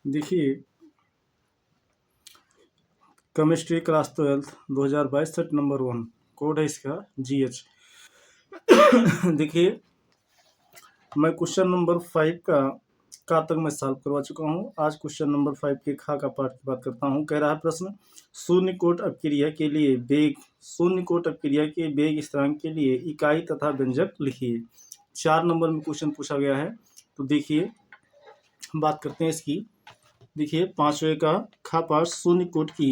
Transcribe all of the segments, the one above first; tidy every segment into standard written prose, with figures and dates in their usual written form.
देखिए chemistry class 12 2022 set number 1 code है इसका GH। देखिए मैं क्वेश्चन नंबर 5 का तक मैं सॉल्व करवा चुका हूँ। आज क्वेश्चन नंबर 5 के खा का पार्ट की बात करता हूँ। कह रहा है प्रश्न, शून्य कोट अपक्रिया के लिए वेग शून्य कोट अपक्रिया के वेग स्थिरांक के लिए इकाई तथा व्यंजक लिखिए। 4 नंबर में क्वेश्चन पूछा गया है। तो देखिए बात करते हैं इसकी। देखिए 5वें का खा पार्ट, शून्य कोट की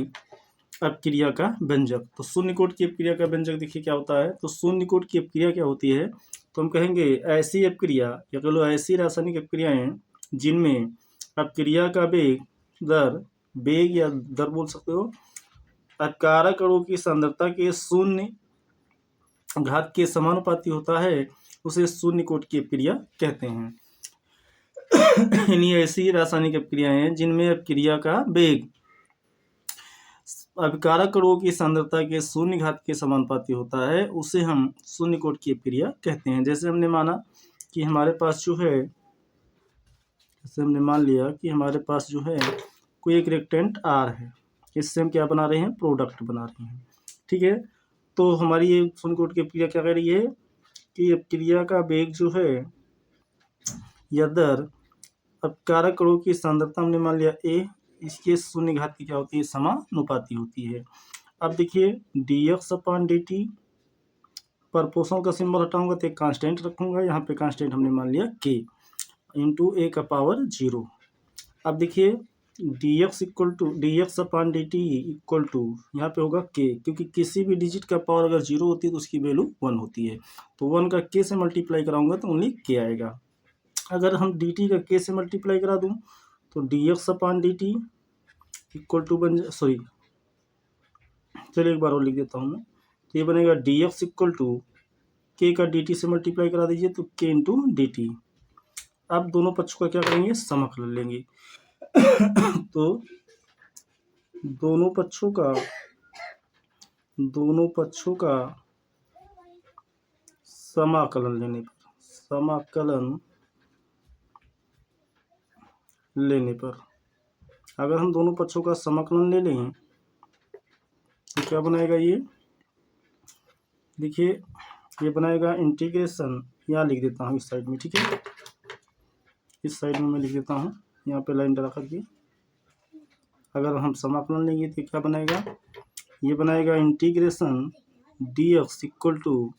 अपक्रिया का व्यंजक। तो शून्य कोट की अपक्रिया का व्यंजक देखिए क्या होता है। तो शून्य कोट की अपक्रिया क्या होती है, तो हम कहेंगे ऐसी अपक्रिया या कह लो ऐसी रासायनिक अपक्रियाएं जिनमें अपक्रिया का वेग या दर बोल सकते हो, अपकारक अणु की सांद्रता के शून्य घात के समानुपाती होता है, उसे शून्य कोट की अपक्रिया कहते हैं। यानी ऐसी रासायनिक अपक्रियाएं जिनमें अपक्रिया का वेग अपकारक अणुओं की सांद्रता के शून्य घात के समानुपाती होता है, उसे हम शून्य कोट की अपक्रिया कहते हैं। जैसे हमने माना कि हमारे पास जो है, जैसे हमने मान लिया कि हमारे पास जो है कोई एक रिएक्टेंट R है, इससे हम क्या बना रहे हैं, प्रोडक्ट बना रहे हैं। ठीक है, तो हमारी ये शून्य कोट की अपक्रिया क्या कह रही है कि अपक्रिया का वेग जो है या दर अपकारक अणु की सांद्रता हमने मान लिया A, इसके शून्य घात की क्या होती है, समानुपाती होती है। अब देखिए dx/dt पर पोषण का सिंबल हटाऊंगा तो एक कांस्टेंट रखूंगा, यहाँ पे कांस्टेंट हमने मान लिया k इंटू a का पावर 0। अब देखिए dx/dt इक्वल टू यहाँ पे होगा k, क्योंकि किसी भी डिजिट का पावर अगर 0 होती है तो उसकी वैल्यू 1 होती है। तो 1 का k से मल्टीप्लाई कराऊंगा तो ओनली k आएगा। अगर हम dt का k से मल्टीप्लाई करा दूं तो dx/dt इक्वल टू चलिए एक बार और लिख देता हूँ मैं। तो ये बनेगा dx इक्वल टू k का dt से मल्टीप्लाई करा दीजिए तो k इंटू dt। अब दोनों पक्षों का क्या करेंगे, समाकलन लेंगे। तो दोनों पक्षों का समाकलन लेने पर अगर हम दोनों पक्षों का समाकलन ले लें तो क्या बनाएगा ये, देखिए ये बनाएगा इंटीग्रेशन, यहाँ लिख देता हूँ इस साइड में। ठीक है, इस साइड में मैं लिख देता हूँ, यहाँ पे लाइन डरा करके। अगर हम समाकलन लेंगे तो क्या बनाएगा, ये बनाएगा integration dx equal to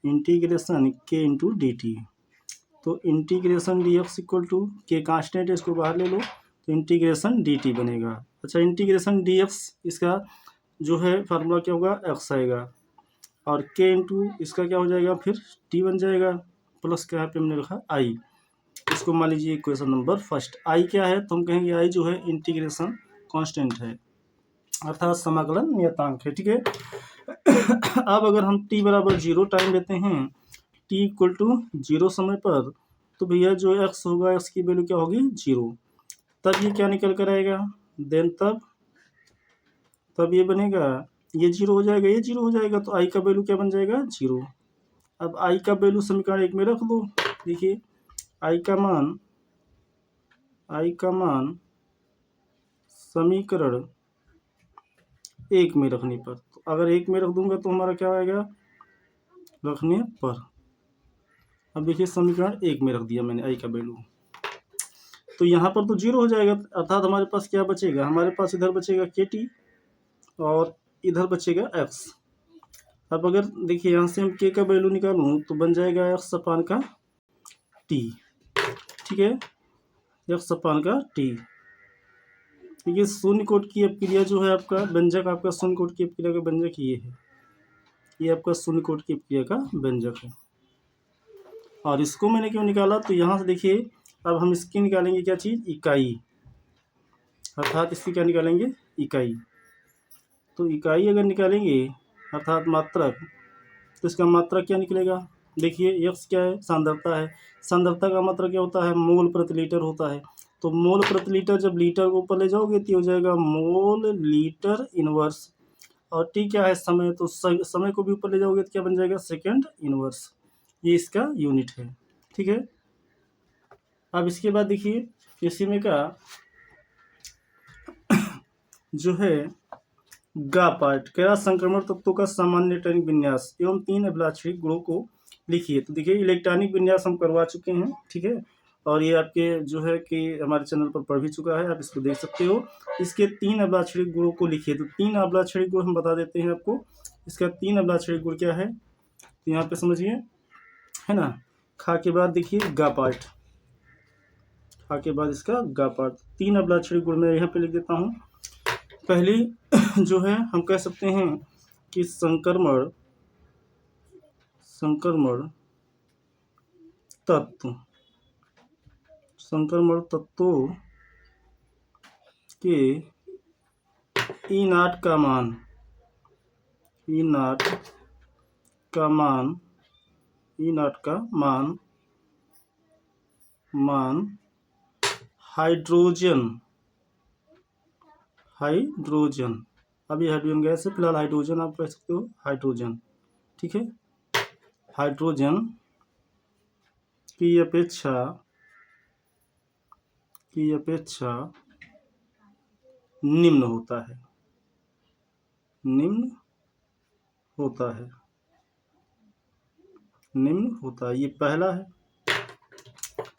integration k into D T. तो integration dx equal to k constant है, इसको बाहर ले लो तो इंटीग्रेशन dt बनेगा। अच्छा, इंटीग्रेशन dx इसका जो है फार्मूला क्या होगा, x आएगा, और k इंटू इसका क्या हो जाएगा, फिर t बन जाएगा, प्लस क्या पे हमने लिखा i। इसको मान लीजिए इक्वेशन नंबर फर्स्ट। i क्या है, तो हम कहेंगे i जो है इंटीग्रेशन कांस्टेंट है, अर्थात समाकलन नियतांक है। ठीक है, अब अगर हम t बराबर 0 टाइम लेते हैं, t इक्वल टू 0 समय पर, तो भैया जो x होगा, x की वैल्यू क्या होगी, 0। तब ये क्या निकल कर आएगा, देन तब ये बनेगा, ये 0 हो जाएगा, ये 0 हो जाएगा, तो i का वैल्यू क्या बन जाएगा, 0। अब i का वैल्यू समीकरण 1 में रख दो। देखिए i का मान समीकरण 1 में रखने पर, तो अगर 1 में रख दूंगा तो हमारा क्या आएगा, रखने पर। अब देखिए समीकरण 1 में रख दिया मैंने i का वैल्यू, तो यहाँ पर तो 0 हो जाएगा, अर्थात हमारे पास क्या बचेगा, हमारे पास इधर बचेगा kt और इधर बचेगा x। अब अगर देखिए यहाँ से हम k का वैल्यू निकालूं तो बन जाएगा x अपान का t। ठीक है, x अपान का t। देखिए शून्य कोट की अपक्रिया जो है आपका व्यंजक, आपका शून्य कोट की अपक्रिया का व्यंजक ये है, ये आपका शून्य कोट की अपक्रिया का व्यंजक है। और इसको मैंने क्यों निकाला, तो यहाँ से देखिए अब हम इसकी निकालेंगे क्या चीज़, इकाई, अर्थात इसकी क्या निकालेंगे, इकाई। तो इकाई अगर निकालेंगे अर्थात मात्रक, तो इसका मात्रक क्या निकलेगा, देखिए x क्या है, सांद्रता है, सांद्रता का मात्रक क्या होता है, मोल प्रति लीटर होता है। तो मोल प्रति लीटर जब लीटर को ऊपर ले जाओगे तो हो जाएगा मोल लीटर इनवर्स, और t क्या है, समय, तो समय को भी ऊपर ले जाओगे तो क्या बन जाएगा, सेकंड इनवर्स, ये इसका यूनिट है। ठीक है, अब इसके बाद देखिए इसी में का जो है गा पार्ट कह रहा संक्रमण तत्वों का सामान्य इलेक्ट्रॉनिक विन्यास एवं 3 अभिलाक्षणिक गुणों को लिखिए। तो देखिए इलेक्ट्रॉनिक विन्यास हम करवा चुके हैं, ठीक है, और ये आपके जो है कि हमारे चैनल पर पढ़ भी चुका है, आप इसको देख सकते हो। इसके 3 अभिलाक्षणिक गुणों को लिखिए। तो 3 अभिलाक्षणिक गुण हम बता देते हैं आपको। इसका 3 अभिलाक्षणिक गुण क्या है, तो यहाँ पे समझिए, है ना। खा के बाद देखिए गा पार्ट, खा के बाद इसका गा पार्ट। 3 अभिलाक्षणिक गुण मैं यहाँ पे लिख देता हूँ। पहली जो है हम कह सकते हैं कि संक्रमण तत्व, संक्रमण तत्वों के ई नॉट का मान, ई नॉट का मान, ई नॉट का मान हाइड्रोजन, हाइड्रोजन, अभी हाइड्रोजन गैस है, फिलहाल हाइड्रोजन आप कह सकते हो, हाइड्रोजन, ठीक है। हाइड्रोजन की अपेक्षा निम्न होता है, निम्न होता है, निम्न होता है। ये पहला है,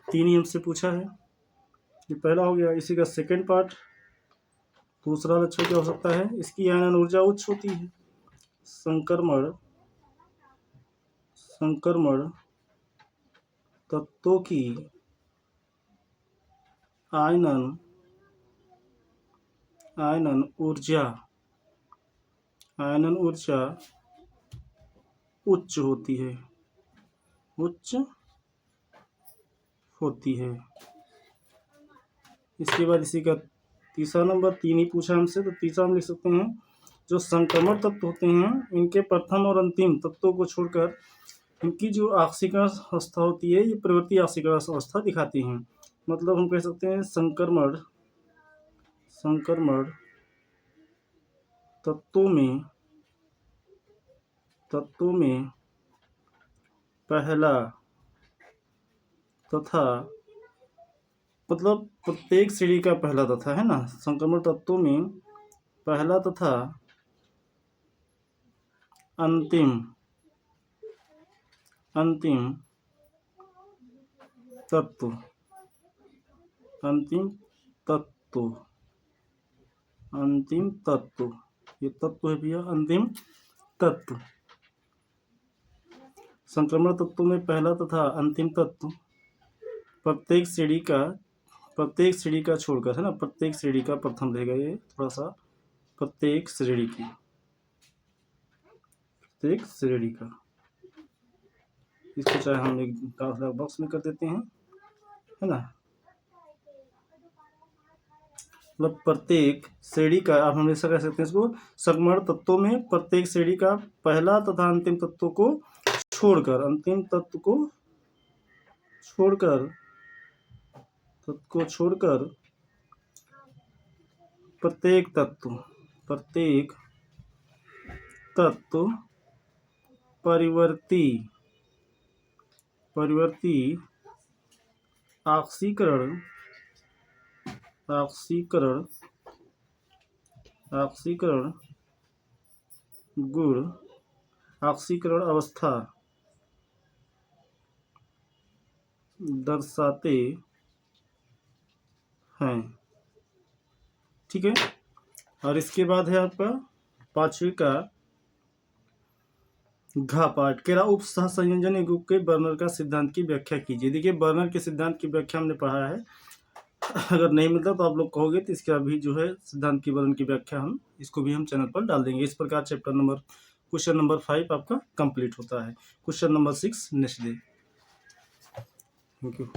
3 ही हमसे पूछा है, ये पहला हो गया। इसी का सेकंड पार्ट, दूसरा लक्षण क्या हो सकता है, इसकी आयनन ऊर्जा उच्च होती है। संक्रमण तत्वों की आयनन ऊर्जा उच्च होती है, उच्च होती है। इसके बाद इसी का तीसरा नंबर, 3 ही पूछा हमसे, तो तीसरा हम लिख सकते हैं जो संक्रमण तत्व होते हैं इनके प्रथम और अंतिम तत्वों को छोड़कर इनकी जो ऑक्सीकरण अवस्था होती है ये प्रवृत्ति ऑक्सीकरण अवस्था दिखाती हैं। मतलब हम कह सकते हैं संक्रमण तत्वों में पहला तथा, मतलब प्रत्येक श्रेणी का पहला तथा, है ना। संक्रमण तत्वों में पहला तथा अंतिम तत्व, ये तत्व है भैया, अंतिम तत्व। संक्रमण तत्वों में पहला तथा अंतिम तत्व प्रत्येक श्रेणी का छोड़कर, है ना, प्रत्येक श्रेणी का प्रथम रहेगा ये, थोड़ा सा प्रत्येक श्रेणी का, इसको चाहे हम एक बॉक्स में कर देते हैं, है ना। मतलब प्रत्येक श्रेणी का, आप हमेशा कह सकते हैं इसको, संक्रमण तत्वों में प्रत्येक श्रेणी का पहला तथा अंतिम तत्व को छोड़कर, प्रत्येक तत्व परिवर्ती ऑक्सीकरण गुण, ऑक्सीकरण अवस्था दर्शाते हैं, ठीक है। और इसके बाद है आपका 5वीं का घा पार्ट, कह रहा उप सह संयोजन युग्म के बर्नर का सिद्धांत की व्याख्या कीजिए। देखिए बर्नर के सिद्धांत की व्याख्या हमने पढ़ा है, अगर नहीं मिलता तो आप लोग कहोगे तो इसका भी जो है सिद्धांत की वर्णन की व्याख्या हम इसको भी हम चैनल पर डाल देंगे। इस प्रकार क्वेश्चन नंबर 5 आपका कंप्लीट होता है। Question number 6 next day. Thank you.